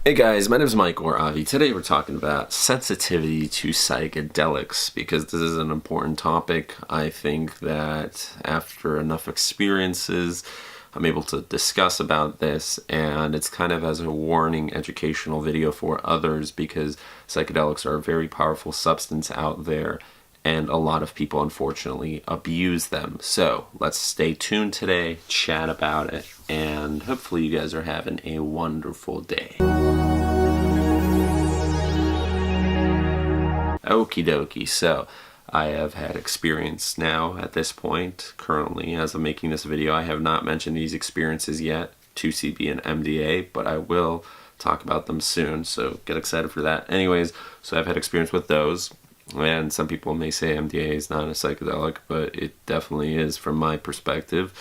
Hey guys, my name is Mike or Avi. Today we're talking about sensitivity to psychedelics because this is an important topic. I think that after enough experiences, I'm able to discuss about this, and it's kind of as a warning educational video for others because psychedelics are a very powerful substance out there and a lot of people unfortunately abuse them. So let's stay tuned today, chat about it, and hopefully you guys are having a wonderful day. Okie dokie, so I have had experience now at this point. Currently, as I'm making this video, I have not mentioned these experiences yet, 2CB and MDA, but I will talk about them soon, so get excited for that. Anyways, so I've had experience with those, and some people may say MDA is not a psychedelic, but it definitely is from my perspective.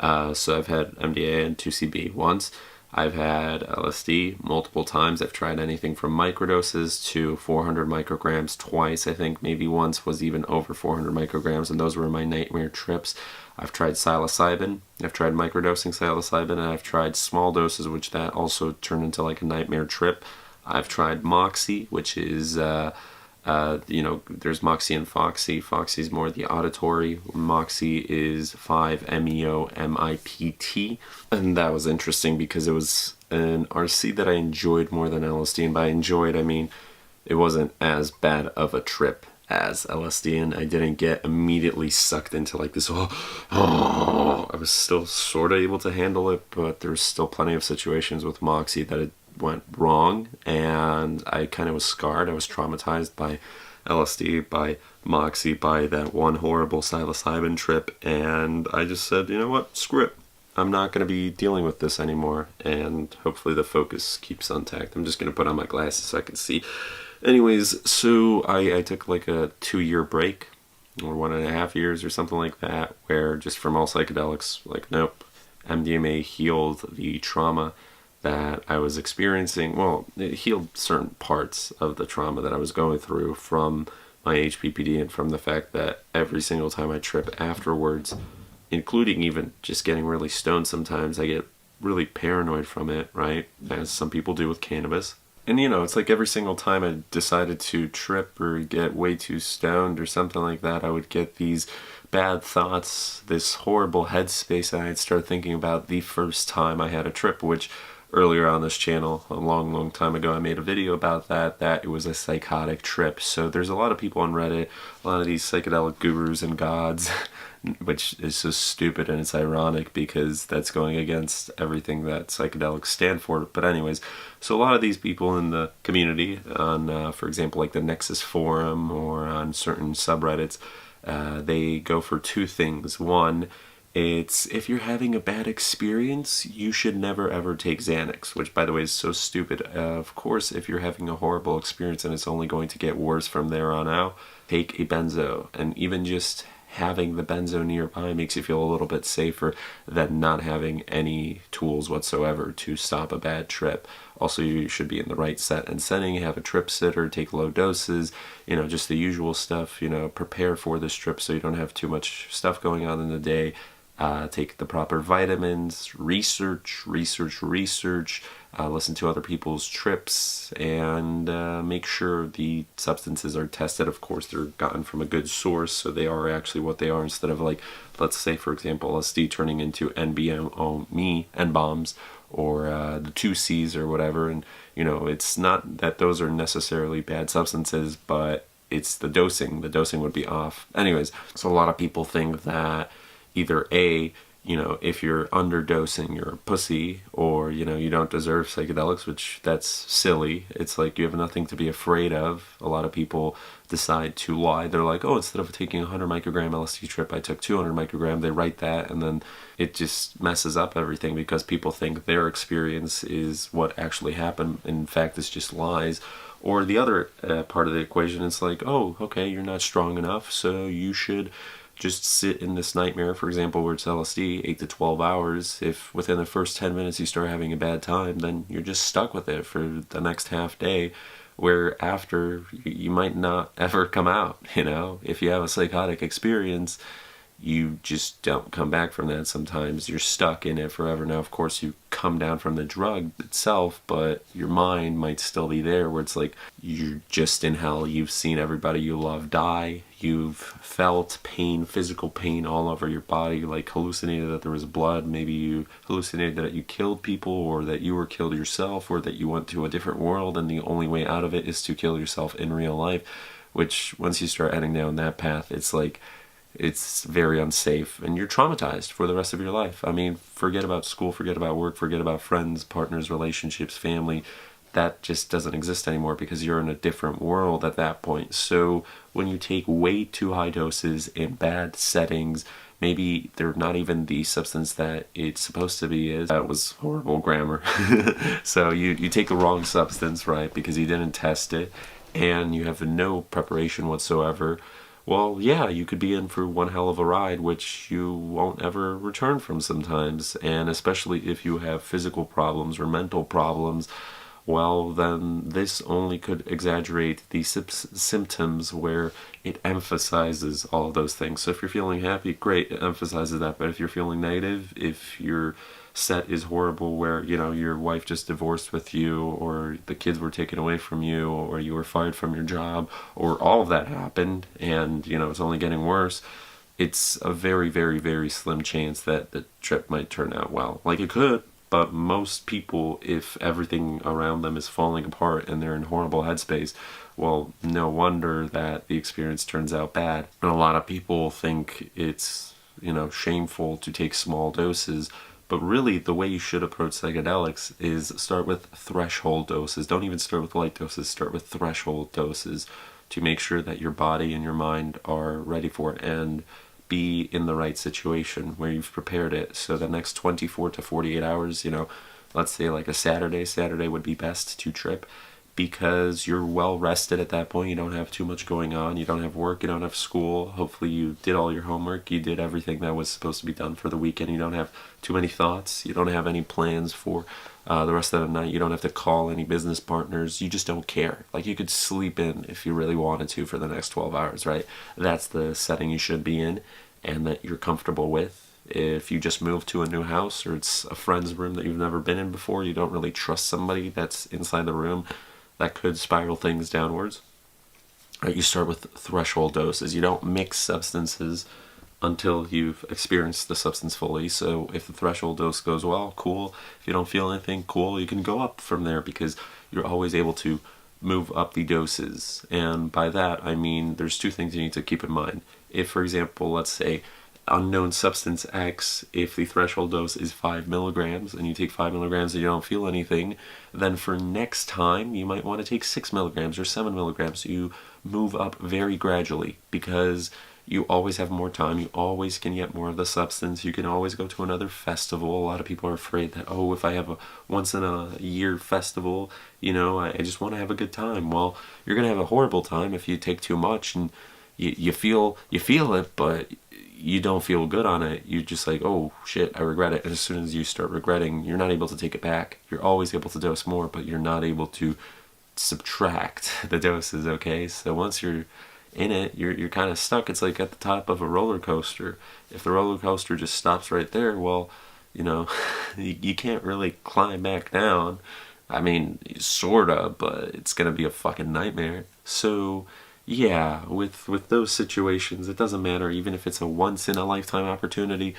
So I've had MDA and 2CB once. I've had LSD multiple times. I've tried anything from microdoses to 400 micrograms twice. I think maybe once was even over 400 micrograms, and those were my nightmare trips. I've tried psilocybin. I've tried microdosing psilocybin, and I've tried small doses, which that also turned into like a nightmare trip. I've tried Moxie, which is there's Moxie and Foxy. Foxy's more the auditory. Moxie is 5-MeO-MIPT. And that was interesting because it was an RC that I enjoyed more than LSD. And by enjoyed, I mean it wasn't as bad of a trip as LSD. And I didn't get immediately sucked into like this, I was still sort of able to handle it, but there's still plenty of situations with Moxie that it went wrong, and I kind of was scarred. I was traumatized by LSD, by Moxie, by that one horrible psilocybin trip, and I just said, you know what, screw it. I'm not going to be dealing with this anymore, and hopefully the focus keeps intact. I'm just going to put on my glasses so I can see. Anyways, so I took like a 2-year break, or 1.5 years or something like that, where just from all psychedelics, like nope, MDMA healed the trauma that I was experiencing. Well, it healed certain parts of the trauma that I was going through from my HPPD and from the fact that every single time I trip afterwards, including even just getting really stoned sometimes, I get really paranoid from it, right? As some people do with cannabis. And it's like every single time I decided to trip or get way too stoned or something like that, I would get these bad thoughts, this horrible headspace, and I'd start thinking about the first time I had a trip, which earlier on this channel, a long time ago, I made a video about that it was a psychotic trip. So there's a lot of people on Reddit, a lot of these psychedelic gurus and gods, which is so stupid, and it's ironic because that's going against everything that psychedelics stand for. But anyways, so a lot of these people in the community on, for example, like the Nexus forum or on certain subreddits, they go for two things. One, it's if you're having a bad experience, you should never ever take Xanax, which by the way is so stupid. Of course, if you're having a horrible experience and it's only going to get worse from there on out, take a benzo. And even just having the benzo nearby makes you feel a little bit safer than not having any tools whatsoever to stop a bad trip. Also, you should be in the right set and setting, have a trip sitter, take low doses, just the usual stuff, prepare for this trip so you don't have too much stuff going on in the day. Take the proper vitamins, research, listen to other people's trips, and make sure the substances are tested. Of course, they're gotten from a good source, so they are actually what they are, instead of like, let's say, for example, LSD turning into N-bombs, or the 2Cs or whatever. And, it's not that those are necessarily bad substances, but it's the dosing. The dosing would be off. Anyways, so a lot of people think that either A, if you're underdosing, you're a pussy, or, you don't deserve psychedelics, which that's silly. It's like you have nothing to be afraid of. A lot of people decide to lie. They're like, oh, instead of taking a 100 microgram LSD trip, I took 200 microgram. They write that, and then it just messes up everything because people think their experience is what actually happened. In fact, it's just lies. Or the other part of the equation is like, oh, okay, you're not strong enough, so you should just sit in this nightmare, for example, where it's LSD, 8 to 12 hours. If within the first 10 minutes you start having a bad time, then you're just stuck with it for the next half day, where after you might not ever come out. If you have a psychotic experience, you just don't come back from that. Sometimes you're stuck in it forever. Now, of course, you come down from the drug itself, but your mind might still be there, where it's like you're just in hell. You've seen everybody you love die. You've felt pain, physical pain all over your body, like hallucinated that there was blood. Maybe you hallucinated that you killed people, or that you were killed yourself, or that you went to a different world and the only way out of it is to kill yourself in real life. Which, once you start heading down that path, it's like, it's very unsafe, and you're traumatized for the rest of your life. I mean, forget about school, forget about work, forget about friends, partners, relationships, family. That just doesn't exist anymore, because you're in a different world at that point. So when you take way too high doses in bad settings, maybe they're not even the substance that it's supposed to be is. That was horrible grammar. So you take the wrong substance, right, because you didn't test it, and you have no preparation whatsoever. Well, yeah, you could be in for one hell of a ride, which you won't ever return from sometimes. And especially if you have physical problems or mental problems, well, then this only could exaggerate the symptoms, where it emphasizes all of those things. So if you're feeling happy, great, it emphasizes that. But if you're feeling negative, if your set is horrible, where, you know, your wife just divorced with you, or the kids were taken away from you, or you were fired from your job, or all of that happened, and, you know, it's only getting worse, it's a very, very, very slim chance that the trip might turn out well. Like, it could, but most people, if everything around them is falling apart and they're in horrible headspace, well, no wonder that the experience turns out bad. And a lot of people think it's, you know, shameful to take small doses. But really, the way you should approach psychedelics is start with threshold doses. Don't even start with light doses. Start with threshold doses to make sure that your body and your mind are ready for it, and be in the right situation where you've prepared it. So the next 24 to 48 hours, you know, let's say like a Saturday would be best to trip, because you're well rested at that point. You don't have too much going on. You don't have work. You don't have school. Hopefully you did all your homework. You did everything that was supposed to be done for the weekend. You don't have too many thoughts. You don't have any plans for the rest of the night. You don't have to call any business partners. You just don't care. Like, you could sleep in if you really wanted to for the next 12 hours, right? That's the setting you should be in, and that you're comfortable with. If you just moved to a new house, or it's a friend's room that you've never been in before, you don't really trust somebody that's inside the room, that could spiral things downwards. Right, you start with threshold doses. You don't mix substances until you've experienced the substance fully. So if the threshold dose goes well, cool. If you don't feel anything, cool. You can go up from there, because you're always able to move up the doses. And by that, I mean, there's two things you need to keep in mind. If, for example, let's say unknown substance X, if the threshold dose is 5 milligrams and you take 5 milligrams and you don't feel anything, then for next time you might want to take 6 milligrams or 7 milligrams. You move up very gradually, because you always have more time. You always can get more of the substance. You can always go to another festival. A lot of people are afraid that, oh, if I have a once in a year festival, you know, I just want to have a good time. Well, you're going to have a horrible time if you take too much, and you feel it, but you don't feel good on it. You're just like, oh shit, I regret it. And as soon as you start regretting, you're not able to take it back. You're always able to dose more, but you're not able to subtract the doses, okay? So once you're in it, you're kind of stuck. It's like at the top of a roller coaster. If the roller coaster just stops right there, well, you know, you can't really climb back down. I mean, sorta, but it's gonna be a fucking nightmare. So yeah, with those situations, it doesn't matter. Even if it's a once-in-a-lifetime opportunity,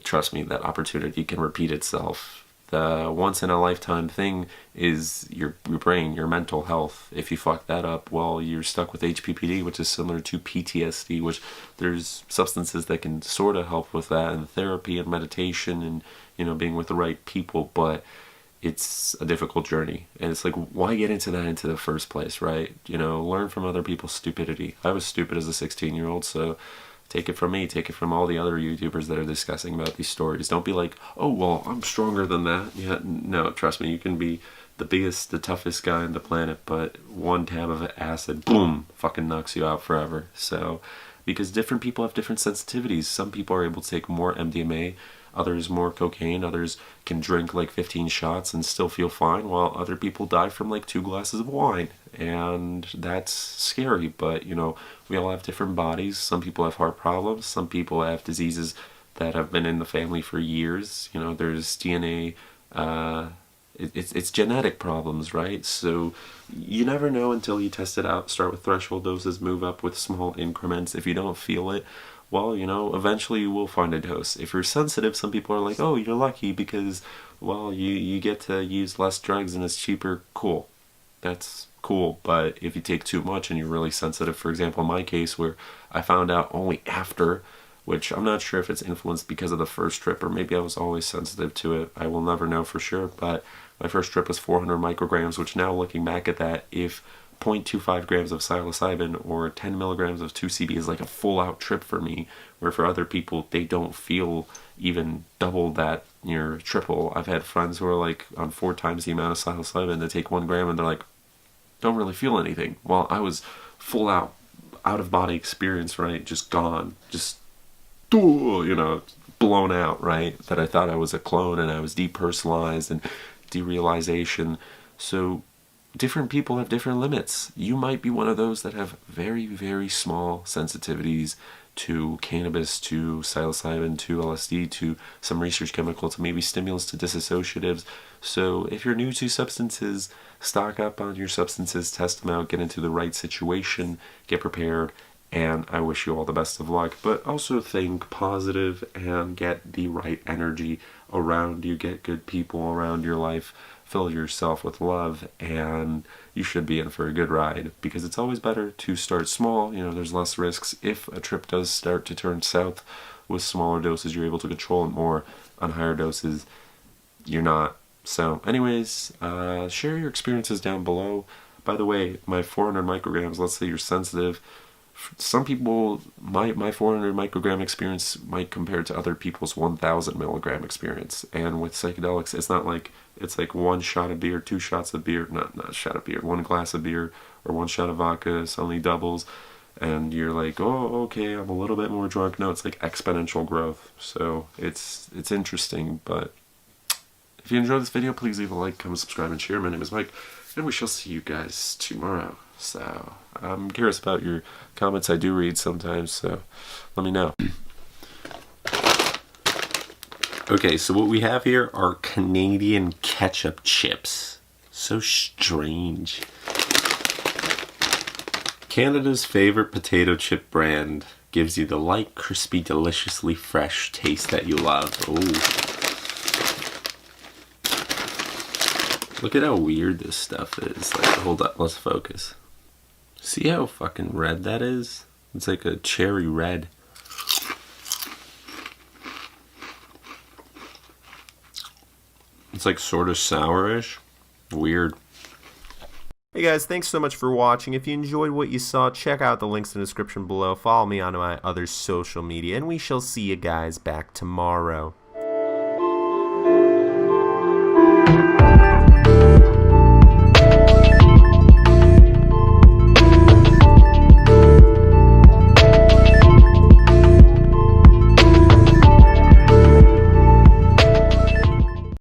trust me, that opportunity can repeat itself. The once-in-a-lifetime thing is your brain, your mental health. If you fuck that up, well, you're stuck with HPPD, which is similar to PTSD, which there's substances that can sort of help with that, and therapy and meditation and, you know, being with the right people, but it's a difficult journey. And it's like, why get into that into the first place, right? You know, learn from other people's stupidity. I was stupid as a 16-year-old, so take it from me, take it from all the other YouTubers that are discussing about these stories. Don't be like, oh, well, I'm stronger than that. Yeah, no, trust me, you can be the biggest, the toughest guy on the planet, but one tab of acid, boom, fucking knocks you out forever. So because different people have different sensitivities. Some people are able to take more MDMA, others more cocaine, others can drink like 15 shots and still feel fine, while other people die from like 2 glasses of wine. And that's scary, but you know, we all have different bodies. Some people have heart problems, some people have diseases that have been in the family for years. You know, there's DNA, it's genetic problems, right? So you never know until you test it out. Start with threshold doses, move up with small increments. If you don't feel it, well, you know, eventually you will find a dose. If you're sensitive, some people are like, oh, you're lucky because, well, you get to use less drugs and it's cheaper. Cool. That's cool. But if you take too much and you're really sensitive, for example, in my case where I found out only after, which I'm not sure if it's influenced because of the first trip or maybe I was always sensitive to it. I will never know for sure, but my first trip was 400 micrograms, which now looking back at that, if 0.25 grams of psilocybin or 10 milligrams of 2CB is like a full-out trip for me, where for other people, they don't feel even double that, near triple. I've had friends who are like on 4 times the amount of psilocybin, they take 1 gram and they're like, don't really feel anything. While I was full-out, out-of-body experience, right? Just gone. Just, you know, blown out, right? That I thought I was a clone and I was depersonalized and derealization. So different people have different limits. You might be one of those that have very, very small sensitivities to cannabis, to psilocybin, to LSD, to some research chemical, to maybe stimulants, to dissociatives. So if you're new to substances, stock up on your substances, test them out, get into the right situation, get prepared, and I wish you all the best of luck. But also think positive and get the right energy around you, get good people around your life, fill yourself with love, and you should be in for a good ride, because it's always better to start small. You know, there's less risks. If a trip does start to turn south with smaller doses, you're able to control it more. On higher doses, you're not. So anyways, share your experiences down below. By the way, my 400 micrograms, let's say you're sensitive, some people, my 400 microgram experience might compare to other people's 1000 milligram experience. And with psychedelics, it's not like it's like 1 shot of beer, 2 shots of beer, not a shot of beer, 1 glass of beer or 1 shot of vodka suddenly doubles and you're like, oh, okay, I'm a little bit more drunk. No, it's like exponential growth. So it's interesting. But if you enjoyed this video, please leave a like, comment, subscribe, and share. My name is Mike, and we shall see you guys tomorrow. So I'm curious about your comments. I do read sometimes, so let me know. Okay, so what we have here are Canadian ketchup chips. So strange. Canada's favorite potato chip brand gives you the light, crispy, deliciously fresh taste that you love. Ooh. Look at how weird this stuff is. Like, hold up, let's focus. See how fucking red that is? It's like a cherry red. It's like sort of sourish. Weird. Hey guys, thanks so much for watching. If you enjoyed what you saw, check out the links in the description below. Follow me on my other social media, and we shall see you guys back tomorrow.